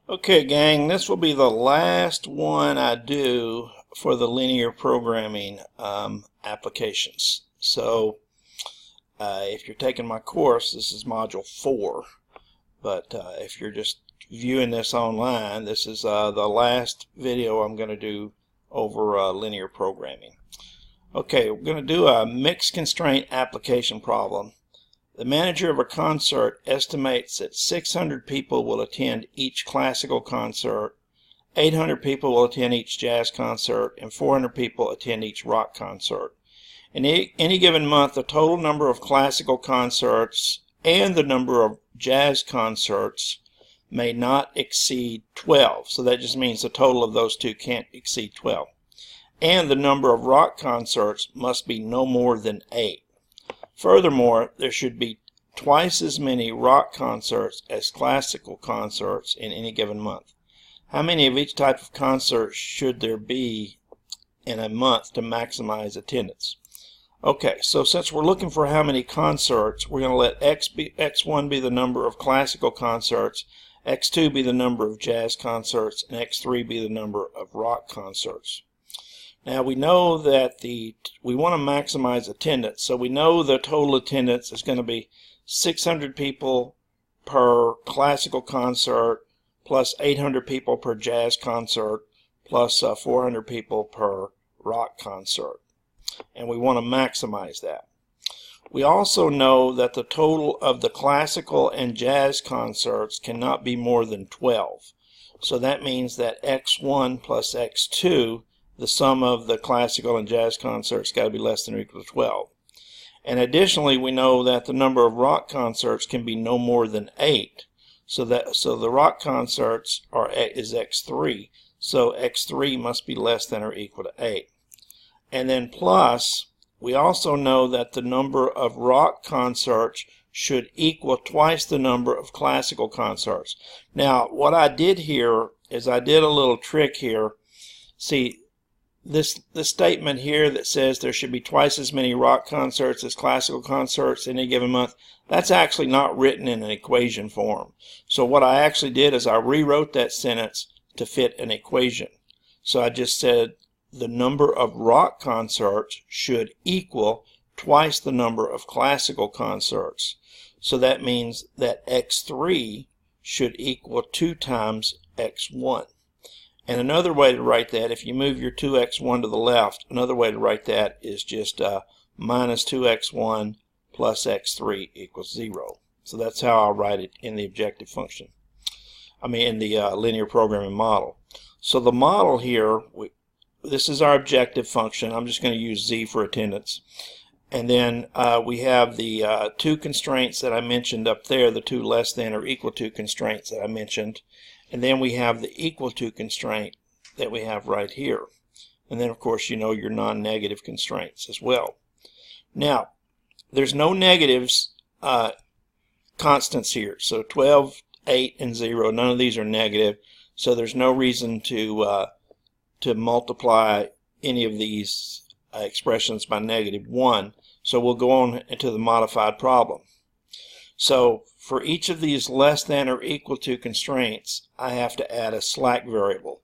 Okay, gang, this will be the last one I do for the linear programming applications. So if you're taking my course, this is module 4, but if you're just viewing this online, this is the last video I'm going to do over linear programming. Okay, we're going to do a mixed constraint application problem. The manager of a concert estimates that 600 people will attend each classical concert, 800 people will attend each jazz concert, and 400 people attend each rock concert. In any given month, the total number of classical concerts and the number of jazz concerts may not exceed 12. So that just means the total of those two can't exceed 12. And the number of rock concerts must be no more than 8. Furthermore, there should be twice as many rock concerts as classical concerts in any given month. How many of each type of concert should there be in a month to maximize attendance? Okay, so since we're looking for how many concerts, we're going to let x1 be the number of classical concerts, x2 be the number of jazz concerts, and x3 be the number of rock concerts. Now we know that we want to maximize attendance, so we know the total attendance is going to be 600 people per classical concert plus 800 people per jazz concert plus 400 people per rock concert, and we want to maximize that. We also know that the total of the classical and jazz concerts cannot be more than 12, so that means that x1 plus x2, the sum of the classical and jazz concerts, got to be less than or equal to 12. And additionally, we know that the number of rock concerts can be no more than 8. So the rock concerts is x3. So x3 must be less than or equal to 8. And then plus, we also know that the number of rock concerts should equal twice the number of classical concerts. Now, what I did here is I did a little trick here. See, this statement here that says there should be twice as many rock concerts as classical concerts in any given month, that's actually not written in an equation form. So what I actually did is I rewrote that sentence to fit an equation. So I just said the number of rock concerts should equal twice the number of classical concerts. So that means that x3 should equal 2 times x1. And another way to write that, if you move your 2x1 to the left, another way to write that is just minus 2x1 plus x3 equals 0. So that's how I'll write it in the objective function. In the linear programming model. So the model here, this is our objective function. I'm just going to use z for attendance. And then we have the 2 constraints that I mentioned up there, the 2 less than or equal to constraints that I mentioned. And then we have the equal to constraint that we have right here. And then, of course, you know your non-negative constraints as well. Now, there's no negatives constants here. So 12, 8, and 0, none of these are negative. So there's no reason to multiply any of these expressions by -1. So we'll go on into the modified problem. So for each of these less than or equal to constraints, I have to add a slack variable.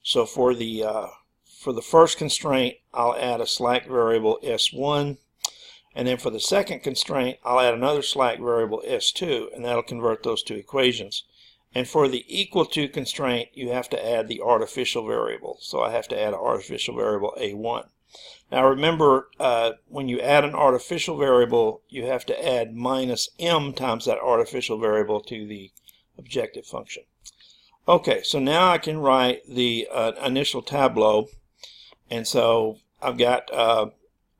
So for the first constraint, I'll add a slack variable s1, and then for the second constraint, I'll add another slack variable s2, and that'll convert those two equations. And for the equal to constraint, you have to add the artificial variable. So I have to add an artificial variable a1. Now remember, when you add an artificial variable, you have to add minus m times that artificial variable to the objective function. Okay, so now I can write the initial tableau, and so I've got an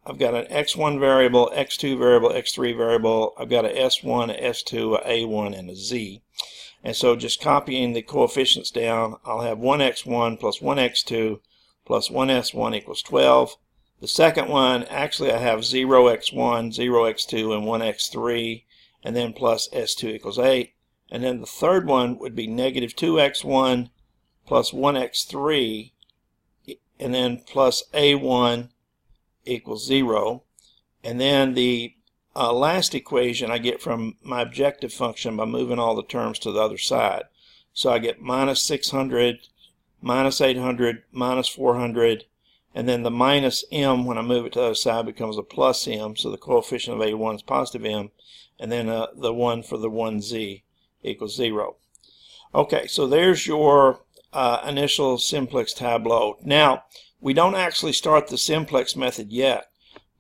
x1 variable, x2 variable, x3 variable. I've got a s1, a s2, a a1, and a z. And so just copying the coefficients down, I'll have 1x1 plus 1x2 plus 1s1 equals 12. The second one, actually I have 0x1, 0x2, and 1x3, and then plus s2 equals 8. And then the third one would be negative 2x1 plus 1x3, and then plus a1 equals 0. And then the last equation I get from my objective function by moving all the terms to the other side. So I get minus 600, minus 800, minus 400, and then the minus m, when I move it to the other side, becomes a plus m, so the coefficient of A1 is positive m, and then the 1 for the 1z equals 0. Okay, so there's your initial simplex tableau. Now, we don't actually start the simplex method yet,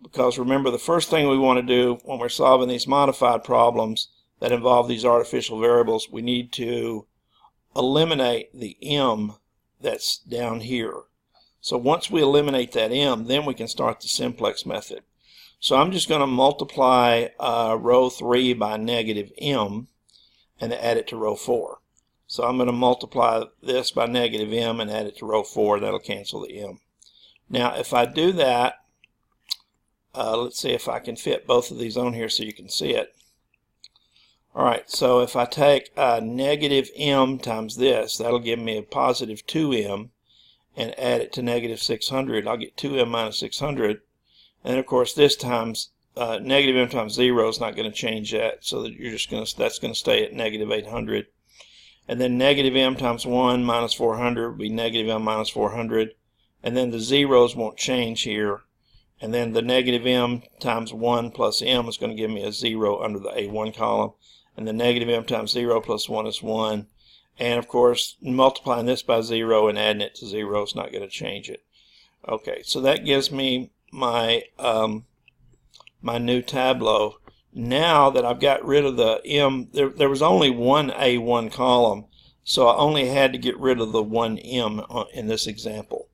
because remember, the first thing we want to do when we're solving these modified problems that involve these artificial variables, we need to eliminate the m that's down here. So once we eliminate that m, then we can start the simplex method. So I'm just going to multiply row 3 by negative m and add it to row 4. So I'm going to multiply this by negative m and add it to row 4. That'll cancel the m. Now if I do that, let's see if I can fit both of these on here so you can see it. Alright, so if I take negative m times this, that'll give me a positive 2m, and add it to negative 600, I'll get 2m minus 600. And of course this times negative m times 0 is not going to change that, so that that's going to stay at negative 800. And then negative m times 1 minus 400 will be negative m minus 400. And then the zeros won't change here. And then the negative m times 1 plus m is going to give me a 0 under the A1 column. And the negative m times 0 plus 1 is 1. And of course, multiplying this by 0 and adding it to 0 is not going to change it. Okay, so that gives me my my new tableau. Now that I've got rid of the m, there was only one A1 column, so I only had to get rid of the one m in this example.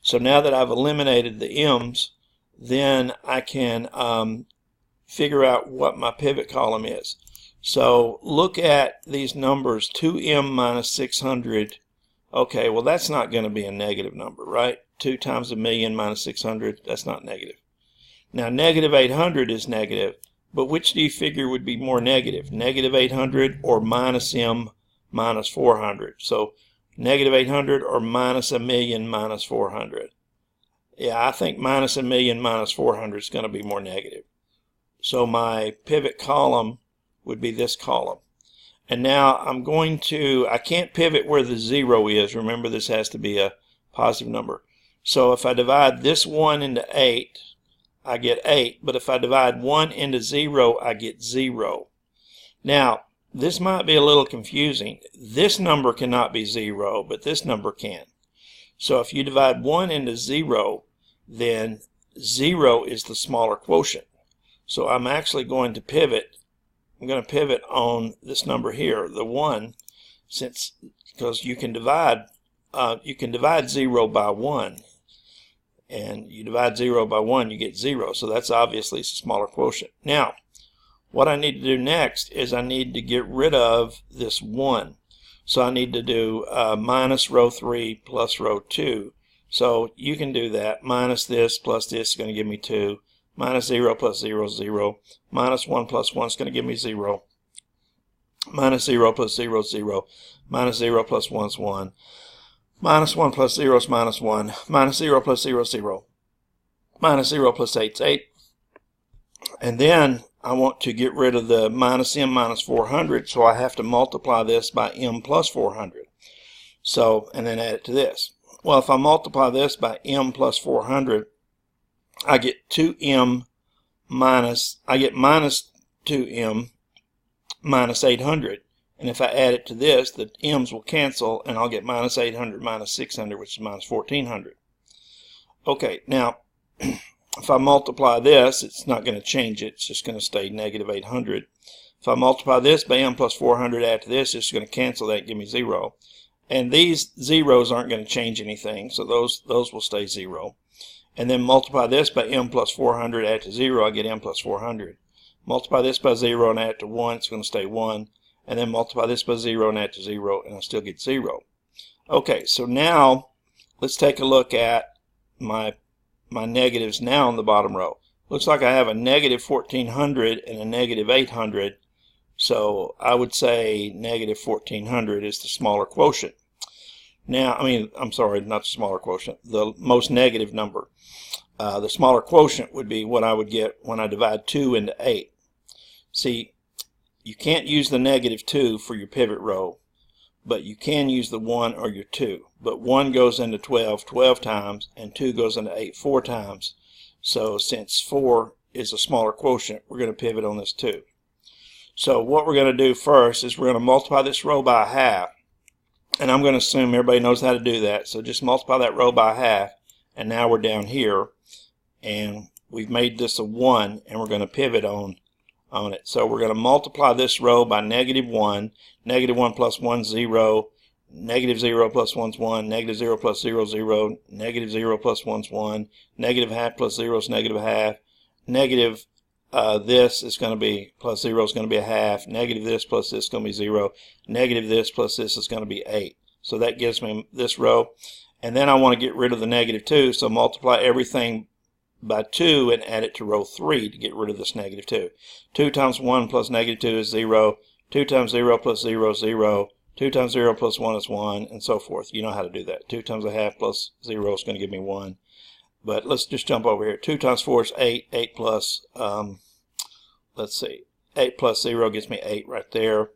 So now that I've eliminated the m's, then I can figure out what my pivot column is. So look at these numbers, 2m minus 600. Okay, well that's not going to be a negative number, right? 2 times a million minus 600, that's not negative. Now negative 800 is negative, but which do you figure would be more negative? Negative 800 or minus m minus 400? So negative 800 or minus a million minus 400? Yeah, I think minus a million minus 400 is going to be more negative. So my pivot column would be this column. And now I'm going to, I can't pivot where the 0 is. Remember, this has to be a positive number. So if I divide this 1 into 8, I get 8. But if I divide 1 into 0, I get 0. Now, this might be a little confusing. This number cannot be 0, but this number can. So if you divide 1 into 0, then 0 is the smaller quotient. So I'm actually going to pivot. I'm going to pivot on this number here, the 1, because you can divide 0 by 1, and you divide 0 by 1, you get 0. So that's obviously a smaller quotient. Now, what I need to do next is I need to get rid of this 1. So I need to do minus row 3 plus row 2. So you can do that. Minus this plus this is going to give me 2. Minus 0 plus 0 is 0. Minus 1 plus 1 is going to give me 0. Minus 0 plus 0 is 0. Minus 0 plus 1 is 1. Minus 1 plus 0 is minus 1. Minus 0 plus 0 is 0. Minus 0 plus 8 is 8. And then I want to get rid of the minus m minus 400, so I have to multiply this by m plus 400. So, and then add it to this. Well, if I multiply this by m plus 400, I get 2m minus, I get minus 2m minus 800. And if I add it to this, the m's will cancel, and I'll get minus 800 minus 600, which is minus 1400. Okay, now, if I multiply this, it's not going to change it. It's just going to stay negative 800. If I multiply this by m plus 400, add to this, it's going to cancel that and give me 0. And these zeros aren't going to change anything, so those will stay 0. And then multiply this by m plus 400, add to 0, I get m plus 400. Multiply this by 0 and add to 1, it's going to stay 1. And then multiply this by 0 and add to 0, and I still get 0. Okay, so now let's take a look at my negatives now in the bottom row. Looks like I have a negative 1400 and a negative 800. So I would say negative 1400 is the smaller quotient. Now, I'm sorry, not the smaller quotient, the most negative number. The smaller quotient would be what I would get when I divide 2 into 8. See, you can't use the negative 2 for your pivot row, but you can use the 1 or your 2. But 1 goes into 12 12 times, and 2 goes into 8 4 times. So since 4 is a smaller quotient, we're going to pivot on this 2. So what we're going to do first is we're going to multiply this row by half. And I'm going to assume everybody knows how to do that. So just multiply that row by half, and now we're down here, and we've made this a 1, and we're going to pivot on it. So we're going to multiply this row by -1. -1 plus 1 is 0. -0 plus 1 is 1. -0 plus 0 is 0. -0 plus 1 is 1. -half plus 0 is -half. Negative this is going to be plus 0 is going to be a half. Negative this plus this is going to be 0. Negative this plus this is going to be 8. So that gives me this row. And then I want to get rid of the -2, so multiply everything by 2 and add it to row 3 to get rid of this -2. 2 times 1 plus -2 is 0. 2 times 0 plus 0 is 0. 2 times 0 plus 1 is 1, and so forth. You know how to do that. 2 times a half plus 0 is going to give me 1. But let's just jump over here. 2 times 4 is 8. 8 plus, let's see, 8 plus 0 gives me 8 right there.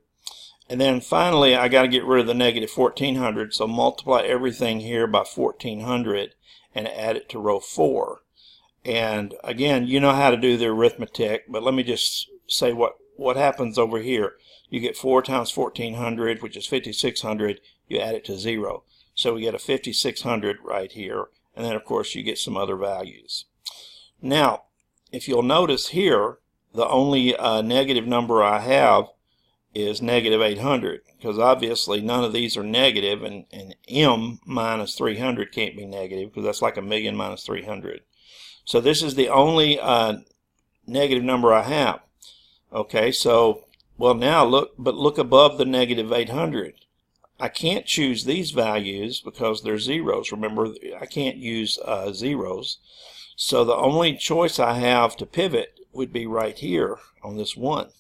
And then finally, I got to get rid of the -1400, so multiply everything here by 1400 and add it to row 4. And again, you know how to do the arithmetic, but let me just say what happens over here. You get 4 times 1400, which is 5600. You add it to 0. So we get a 5600 right here. And then, of course, you get some other values. Now, if you'll notice here, the only negative number I have is -800, because obviously none of these are negative, and m minus 300 can't be negative, because that's like 1,000,000 minus 300. So this is the only negative number I have. Okay, so, well, now look above the -800. I can't choose these values because they're zeros. Remember, I can't use zeros. So the only choice I have to pivot would be right here on this 1.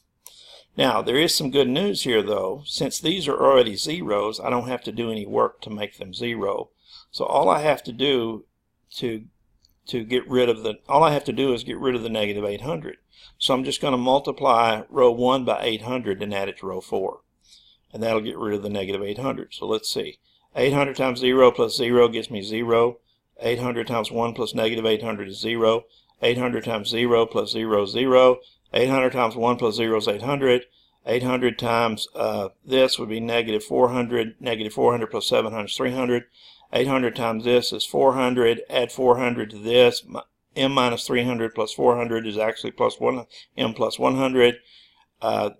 Now, there is some good news here, though. Since these are already zeros, I don't have to do any work to make them 0. So all I have to do is get rid of the -800. So I'm just going to multiply row 1 by 800 and add it to row 4. And that'll get rid of the -800. So let's see. 800 times 0 plus 0 gives me 0. 800 times 1 plus -800 is 0. 800 times 0 plus 0 is 0. 800 times 1 plus 0 is 800. 800 times this would be -400. -400 plus 700 is 300. 800 times this is 400. Add 400 to this. M minus 300 plus 400 is actually M plus 100.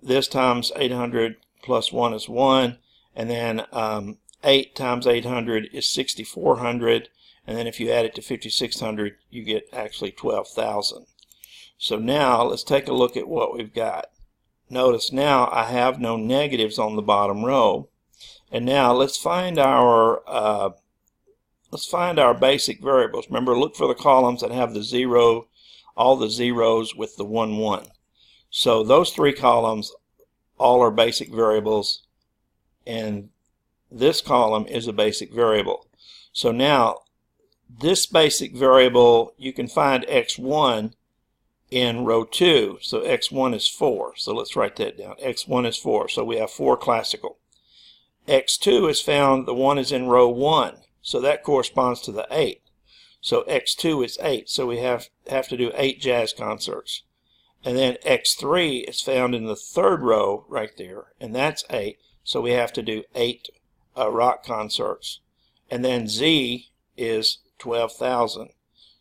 This times 800 plus 1 is 1, and then 8 times 800 is 6,400, and then if you add it to 5,600, you get actually 12,000. So now let's take a look at what we've got. Notice now I have no negatives on the bottom row, and now let's find our basic variables. Remember, look for the columns that have the 0, all the zeros with the 1 1. So those 3 columns all are basic variables, and this column is a basic variable. So now this basic variable, you can find x1 in row 2. So x1 is 4. So let's write that down. x1 is 4. So we have 4 classical. x2 is found, the 1 is in row 1. So that corresponds to the 8. So x2 is 8. So we have to do 8 jazz concerts. And then x3 is found in the 3rd row right there, and that's 8. So we have to do 8 rock concerts. And then z is 12,000.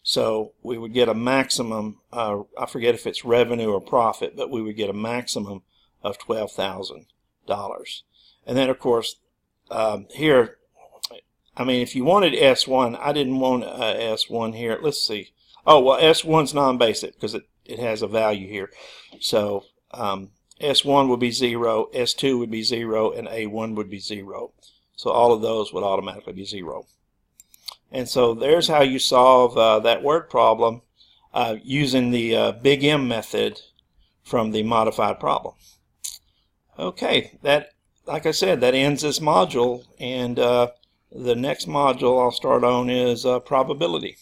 So we would get a maximum, I forget if it's revenue or profit, but we would get a maximum of $12,000. And then, of course, here, I mean, if you wanted S1, I didn't want S1 here. Let's see. Oh, well, S1's non-basic because it has a value here. So S1 would be 0, S2 would be 0, and A1 would be 0. So all of those would automatically be 0. And so there's how you solve that word problem using the Big M method from the modified problem. Okay, that, like I said, that ends this module, and the next module I'll start on is probability.